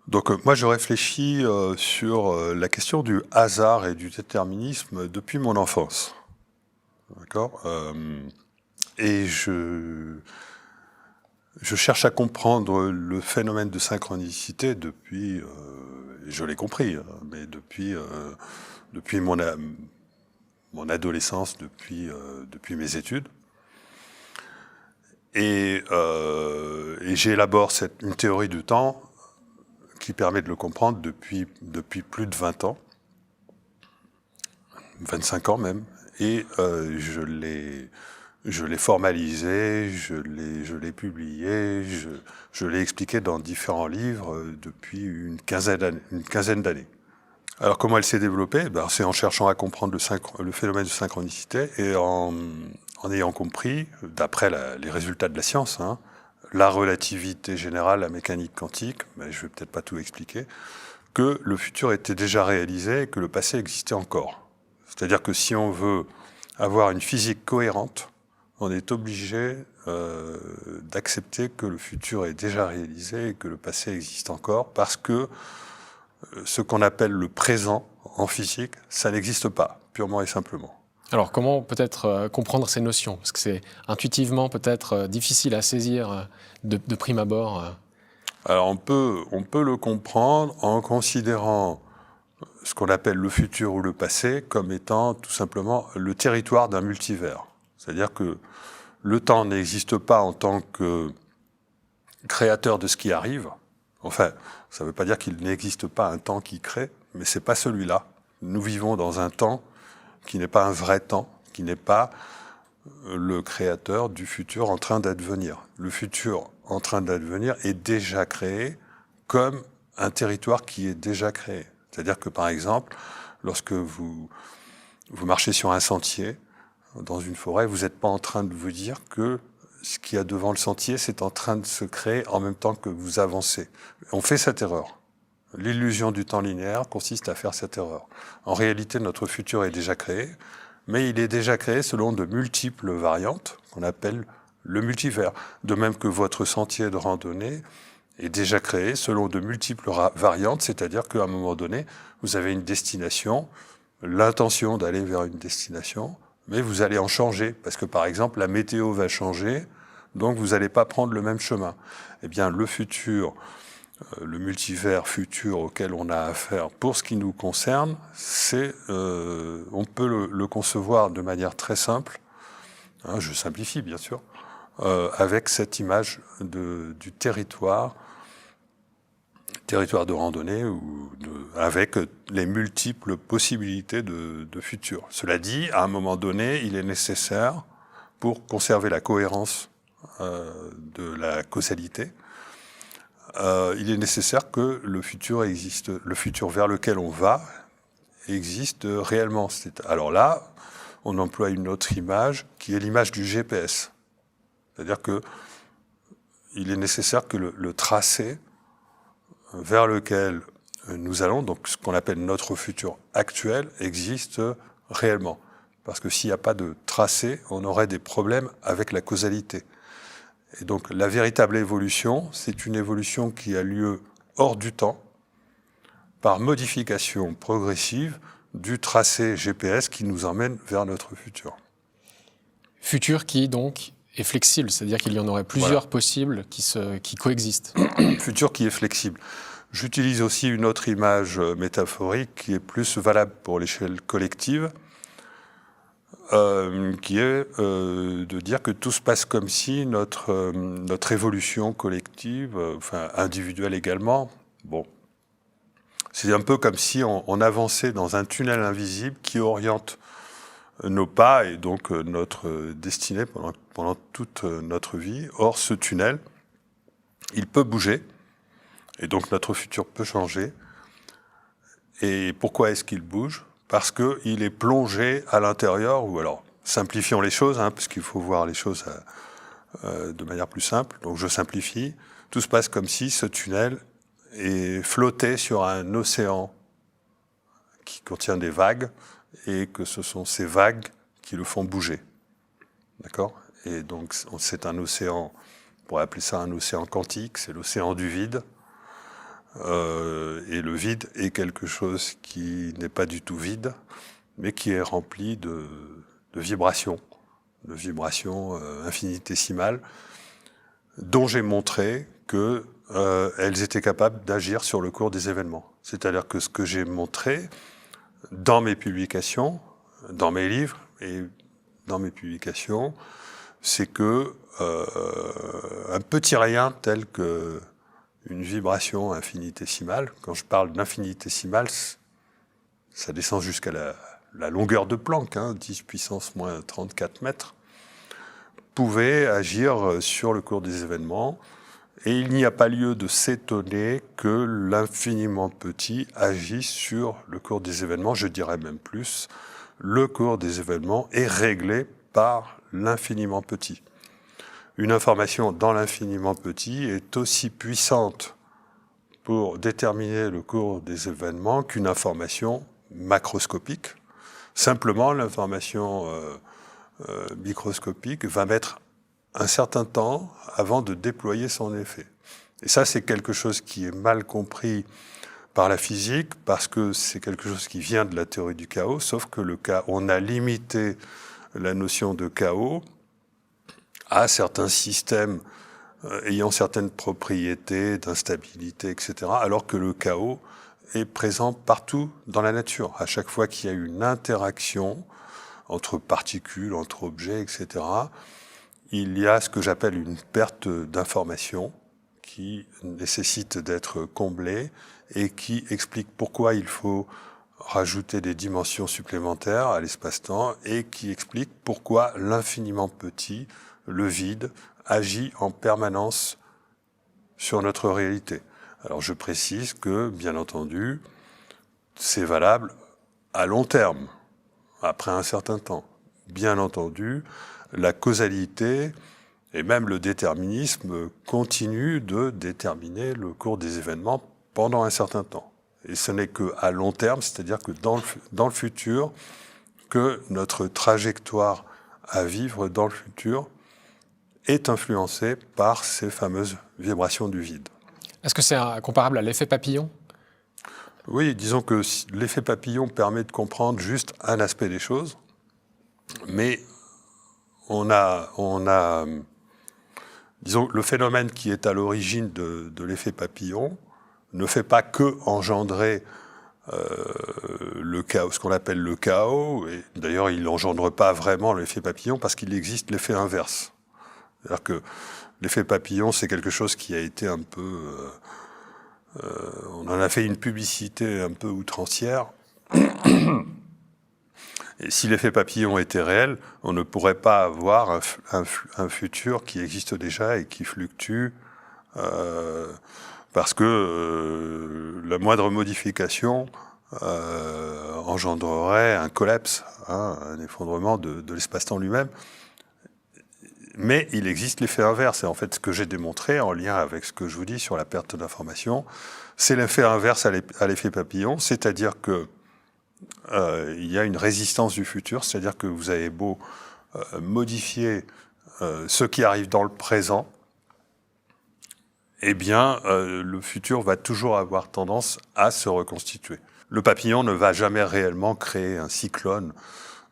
Donc moi je réfléchis sur la question du hasard et du déterminisme depuis mon enfance. D'accord. Et je cherche à comprendre le phénomène de synchronicité depuis, je l'ai compris, hein, mais depuis mon adolescence, depuis mes études. Et j'élabore une théorie du temps qui permet de le comprendre depuis plus de 20 ans, 25 ans même. Et je l'ai formalisé, je l'ai publié, je l'ai expliqué dans différents livres depuis une quinzaine d'années. Alors comment elle s'est développée? C'est en cherchant à comprendre le phénomène de synchronicité et en ayant compris, d'après les résultats de la science, hein, la relativité générale, la mécanique quantique, mais je ne vais peut-être pas tout expliquer, que le futur était déjà réalisé et que le passé existait encore. C'est-à-dire que si on veut avoir une physique cohérente, on est obligé d'accepter que le futur est déjà réalisé et que le passé existe encore, parce que ce qu'on appelle le présent en physique, ça n'existe pas, purement et simplement. Alors comment peut-être comprendre ces notions? Parce que c'est intuitivement peut-être difficile à saisir de prime abord. Alors on peut le comprendre en considérant ce qu'on appelle le futur ou le passé comme étant tout simplement le territoire d'un multivers. C'est-à-dire que le temps n'existe pas en tant que créateur de ce qui arrive. Enfin, ça ne veut pas dire qu'il n'existe pas un temps qui crée, mais c'est pas celui-là. Nous vivons dans un temps qui n'est pas un vrai temps, qui n'est pas le créateur du futur en train d'advenir. Le futur en train d'advenir est déjà créé comme un territoire qui est déjà créé. C'est-à-dire que, par exemple, lorsque vous marchez sur un sentier, dans une forêt, vous n'êtes pas en train de vous dire que ce qu'il y a devant le sentier, c'est en train de se créer en même temps que vous avancez. On fait cette erreur. L'illusion du temps linéaire consiste à faire cette erreur. En réalité, notre futur est déjà créé, mais il est déjà créé selon de multiples variantes qu'on appelle le multivers. De même que votre sentier de randonnée est déjà créé selon de multiples variantes, c'est-à-dire qu'à un moment donné, vous avez une destination, l'intention d'aller vers une destination, mais vous allez en changer, parce que par exemple, la météo va changer, donc vous n'allez pas prendre le même chemin. Eh bien, le futur, le multivers futur auquel on a affaire, pour ce qui nous concerne, on peut le concevoir de manière très simple, hein, je simplifie bien sûr, avec cette image du territoire de randonnée avec les multiples possibilités de futur. Cela dit, à un moment donné, il est nécessaire, pour conserver la cohérence de la causalité, il est nécessaire que le futur existe, le futur vers lequel on va existe réellement. Alors là, on emploie une autre image qui est l'image du GPS. C'est-à-dire que il est nécessaire que le tracé vers lequel nous allons, donc ce qu'on appelle notre futur actuel, existe réellement. Parce que s'il n'y a pas de tracé, on aurait des problèmes avec la causalité. Et donc la véritable évolution, c'est une évolution qui a lieu hors du temps, par modification progressive du tracé GPS qui nous emmène vers notre futur. Futur qui donc est flexible, c'est-à-dire qu'il y en aurait plusieurs possibles qui coexistent. Futur qui est flexible. J'utilise aussi une autre image métaphorique qui est plus valable pour l'échelle collective, qui est de dire que tout se passe comme si notre évolution collective, enfin individuelle également, bon, c'est un peu comme si on avançait dans un tunnel invisible qui oriente nos pas et donc notre destinée pendant toute notre vie. Or, ce tunnel, il peut bouger, et donc notre futur peut changer. Et pourquoi est-ce qu'il bouge? Parce qu'il est plongé à l'intérieur, ou alors, simplifions les choses, hein, parce qu'il faut voir les choses de manière plus simple. Donc je simplifie. Tout se passe comme si ce tunnel est flotté sur un océan qui contient des vagues, et que ce sont ces vagues qui le font bouger. D'accord? Et donc c'est un océan, on pourrait appeler ça un océan quantique, c'est l'océan du vide. Et le vide est quelque chose qui n'est pas du tout vide, mais qui est rempli de vibrations infinitésimales, dont j'ai montré qu'elles étaient capables d'agir sur le cours des événements. C'est-à-dire que ce que j'ai montré dans mes publications, dans mes livres et dans mes publications, c'est que un petit rien tel que une vibration infinitésimale, quand je parle d'infinitésimale, ça descend jusqu'à la longueur de Planck, 10 puissance moins 34 mètres, pouvait agir sur le cours des événements, et il n'y a pas lieu de s'étonner que l'infiniment petit agisse sur le cours des événements, je dirais même plus, le cours des événements est réglé par l'infiniment petit. Une information dans l'infiniment petit est aussi puissante pour déterminer le cours des événements qu'une information macroscopique. Simplement, l'information microscopique va mettre un certain temps avant de déployer son effet. Et ça, c'est quelque chose qui est mal compris par la physique, parce que c'est quelque chose qui vient de la théorie du chaos, sauf que on a limité la notion de chaos à certains systèmes ayant certaines propriétés d'instabilité, etc., alors que le chaos est présent partout dans la nature. À chaque fois qu'il y a une interaction entre particules, entre objets, etc., il y a ce que j'appelle une perte d'information qui nécessite d'être comblée et qui explique pourquoi il faut rajouter des dimensions supplémentaires à l'espace-temps et qui explique pourquoi l'infiniment petit, le vide, agit en permanence sur notre réalité. Alors je précise que, bien entendu, c'est valable à long terme, après un certain temps. Bien entendu, la causalité et même le déterminisme continuent de déterminer le cours des événements pendant un certain temps. Et ce n'est qu'à long terme, c'est-à-dire que dans le futur, que notre trajectoire à vivre dans le futur est influencée par ces fameuses vibrations du vide. Est-ce que c'est comparable à l'effet papillon ? Oui, disons que l'effet papillon permet de comprendre juste un aspect des choses, mais on a disons, le phénomène qui est à l'origine de l'effet papillon ne fait pas que engendrer le chaos, ce qu'on appelle le chaos, et d'ailleurs il n'engendre pas vraiment l'effet papillon parce qu'il existe l'effet inverse. C'est-à-dire que l'effet papillon, c'est quelque chose qui a été un peu... on en a fait une publicité un peu outrancière. Et si l'effet papillon était réel, on ne pourrait pas avoir un futur qui existe déjà et qui fluctue parce que la moindre modification engendrerait un collapse, un effondrement de l'espace-temps lui-même. Mais il existe l'effet inverse. Et en fait, ce que j'ai démontré en lien avec ce que je vous dis sur la perte d'information, c'est l'effet inverse à l'effet papillon, c'est-à-dire que il y a une résistance du futur, c'est-à-dire que vous avez beau modifier ce qui arrive dans le présent, eh bien, le futur va toujours avoir tendance à se reconstituer. Le papillon ne va jamais réellement créer un cyclone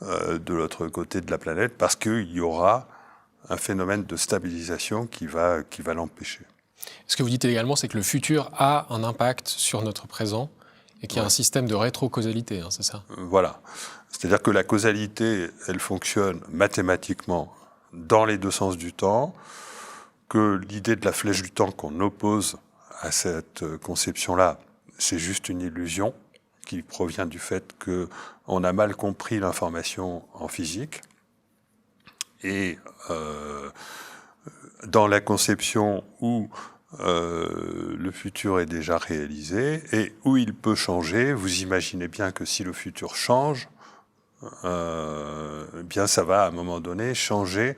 de l'autre côté de la planète parce qu'il y aura un phénomène de stabilisation qui va l'empêcher. Ce que vous dites également, c'est que le futur a un impact sur notre présent et qu'il y a un système de rétro-causalité, c'est ça ? Voilà. C'est-à-dire que la causalité, elle fonctionne mathématiquement dans les deux sens du temps, que l'idée de la flèche du temps qu'on oppose à cette conception-là, c'est juste une illusion qui provient du fait qu'on a mal compris l'information en physique. Et dans la conception où le futur est déjà réalisé et où il peut changer, vous imaginez bien que si le futur change, bien ça va à un moment donné changer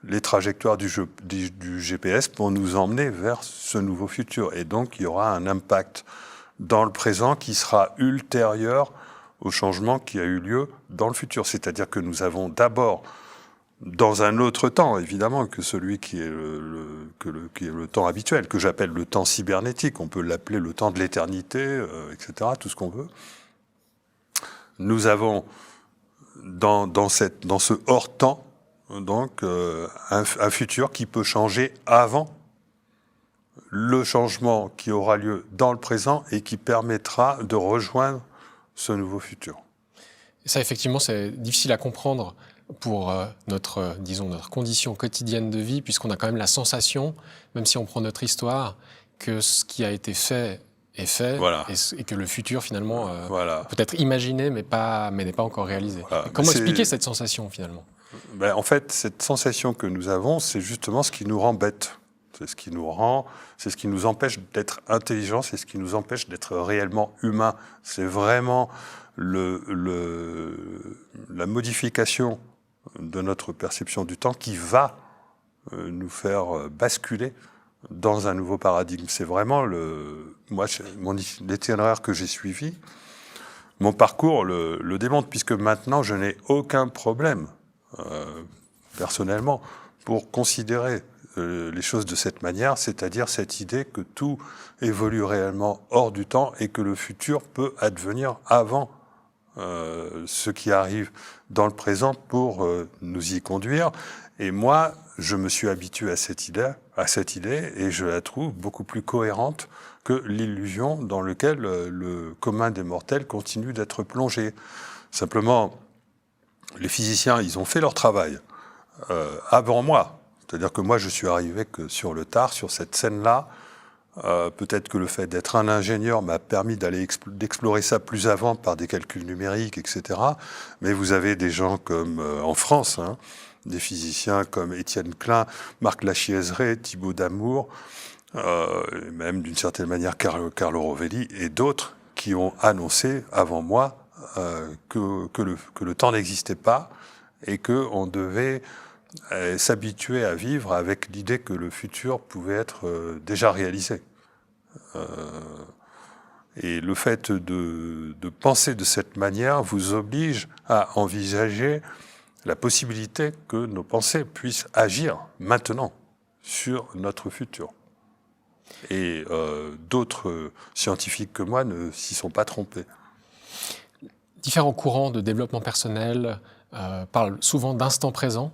les trajectoires du GPS pour nous emmener vers ce nouveau futur. Et donc il y aura un impact dans le présent qui sera ultérieur au changement qui a eu lieu dans le futur. C'est-à-dire que nous avons d'abord dans un autre temps, évidemment, que celui qui est qui est le temps habituel, que j'appelle le temps cybernétique. On peut l'appeler le temps de l'éternité, etc., tout ce qu'on veut. Nous avons, dans ce hors-temps, donc, un futur qui peut changer avant le changement qui aura lieu dans le présent et qui permettra de rejoindre ce nouveau futur. Et ça, effectivement, c'est difficile à comprendre pour notre condition quotidienne de vie, puisqu'on a quand même la sensation, même si on prend notre histoire, que ce qui a été fait est fait, voilà. et que le futur, finalement, voilà. peut être imaginé, mais n'est pas encore réalisé. Voilà. Comment expliquer cette sensation, finalement? En fait, cette sensation que nous avons, c'est justement ce qui nous rend bêtes. C'est ce qui nous empêche d'être intelligents, c'est ce qui nous empêche d'être réellement humains. C'est vraiment la modification de notre perception du temps qui va nous faire basculer dans un nouveau paradigme. C'est vraiment l'itinéraire que j'ai suivi. Mon parcours le démontre, puisque maintenant, je n'ai aucun problème, personnellement, pour considérer les choses de cette manière, c'est-à-dire cette idée que tout évolue réellement hors du temps et que le futur peut advenir avant ce qui arrive dans le présent pour nous y conduire. Et moi, je me suis habitué à cette idée et je la trouve beaucoup plus cohérente que l'illusion dans laquelle le commun des mortels continue d'être plongé. Simplement, les physiciens, ils ont fait leur travail avant moi. C'est-à-dire que moi, je suis arrivé que sur le tard, sur cette scène-là. Peut-être que le fait d'être un ingénieur m'a permis d'explorer ça plus avant par des calculs numériques, etc. Mais vous avez des gens comme en France, des physiciens comme Étienne Klein, Marc Lachiaiseray, Thibaut Damour, même d'une certaine manière Carlo Rovelli et d'autres qui ont annoncé avant moi que le temps n'existait pas et qu'on devait s'habituer à vivre avec l'idée que le futur pouvait être déjà réalisé. Et le fait de penser de cette manière vous oblige à envisager la possibilité que nos pensées puissent agir maintenant sur notre futur. Et d'autres scientifiques que moi ne s'y sont pas trompés. Différents courants de développement personnel parlent souvent d'instant présent.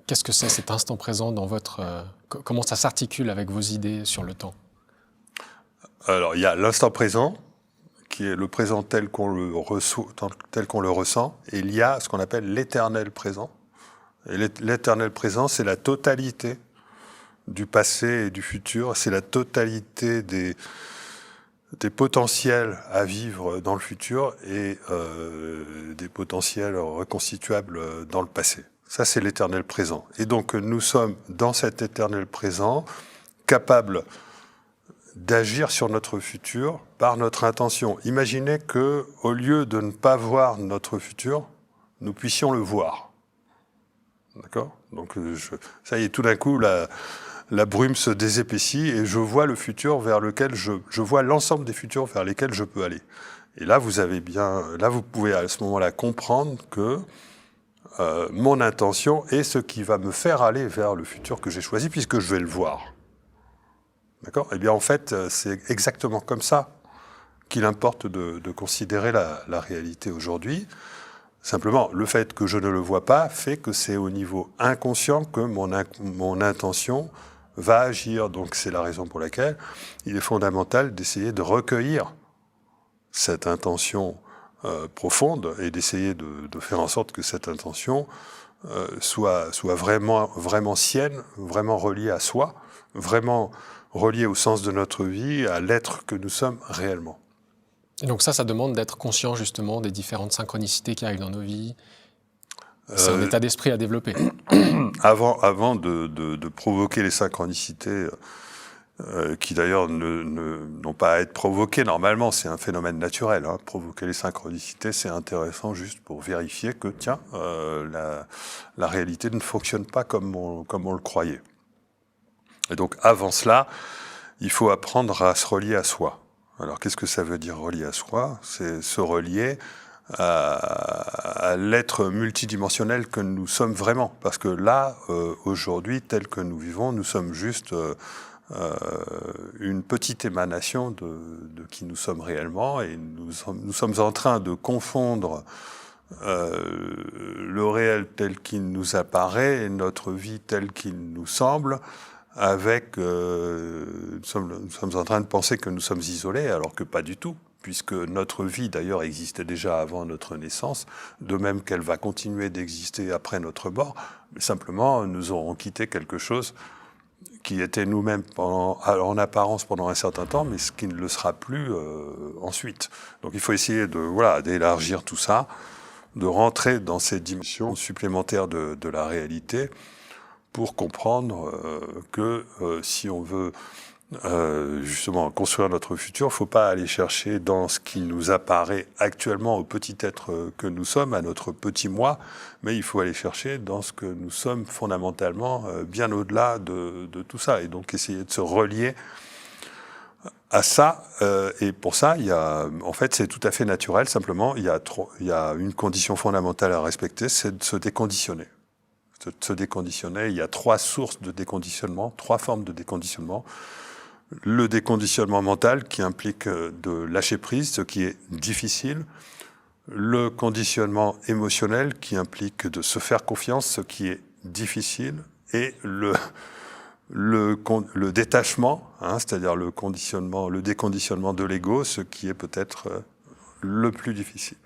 Qu'est-ce que c'est cet instant présent dans votre... comment ça s'articule avec vos idées sur le temps? Alors, il y a l'instant présent, qui est le présent tel qu'on le ressent, et il y a ce qu'on appelle l'éternel présent. Et l'éternel présent, c'est la totalité du passé et du futur, c'est la totalité des potentiels à vivre dans le futur et des potentiels reconstituables dans le passé. Ça, c'est l'éternel présent. Et donc, nous sommes dans cet éternel présent, capables d'agir sur notre futur par notre intention. Imaginez que, au lieu de ne pas voir notre futur, nous puissions le voir. D'accord ? Donc, ça y est, tout d'un coup, la brume se désépaissit et je vois le futur vers lequel je vois l'ensemble des futurs vers lesquels je peux aller. Et là, vous pouvez à ce moment-là comprendre que mon intention est ce qui va me faire aller vers le futur que j'ai choisi, puisque je vais le voir. D'accord ? Eh bien, en fait, c'est exactement comme ça qu'il importe de considérer la réalité aujourd'hui. Simplement, le fait que je ne le vois pas fait que c'est au niveau inconscient que mon intention va agir. Donc, c'est la raison pour laquelle il est fondamental d'essayer de recueillir cette intention profonde et d'essayer de faire en sorte que cette intention soit vraiment sienne, vraiment reliée à soi, vraiment reliée au sens de notre vie, à l'être que nous sommes réellement. Et donc ça demande d'être conscient justement des différentes synchronicités qui arrivent dans nos vies. C'est un état d'esprit à développer. Avant de provoquer les synchronicités, qui d'ailleurs n'ont pas à être provoquées normalement, c'est un phénomène naturel. Provoquer les synchronicités, c'est intéressant juste pour vérifier que, tiens, la réalité ne fonctionne pas comme on le croyait. Et donc, avant cela, il faut apprendre à se relier à soi. Alors, qu'est-ce que ça veut dire relier à soi ? C'est se relier à l'être multidimensionnel que nous sommes vraiment. Parce que là, aujourd'hui, tel que nous vivons, nous sommes juste une petite émanation de qui nous sommes réellement, et nous sommes en train de confondre le réel tel qu'il nous apparaît et notre vie telle qu'il nous semble avec... nous sommes en train de penser que nous sommes isolés, alors que pas du tout, puisque notre vie d'ailleurs existait déjà avant notre naissance, de même qu'elle va continuer d'exister après notre mort, mais simplement nous aurons quitté quelque chose qui était nous-mêmes en apparence pendant un certain temps, mais ce qui ne le sera plus ensuite. Donc il faut essayer d'élargir tout ça, de rentrer dans ces dimensions supplémentaires de la réalité pour comprendre que si on veut justement construire notre futur, il ne faut pas aller chercher dans ce qui nous apparaît actuellement au petit être que nous sommes, à notre petit moi, mais il faut aller chercher dans ce que nous sommes fondamentalement bien au-delà de tout ça, et donc essayer de se relier à ça, et pour ça, en fait, c'est tout à fait naturel. Simplement, il y a une condition fondamentale à respecter, c'est de se déconditionner. De se déconditionner. Il y a 3 sources de déconditionnement, 3 formes de déconditionnement. Le déconditionnement mental qui implique de lâcher prise, ce qui est difficile. Le conditionnement émotionnel qui implique de se faire confiance, ce qui est difficile. Et le détachement, c'est-à-dire le déconditionnement de l'ego, ce qui est peut-être le plus difficile.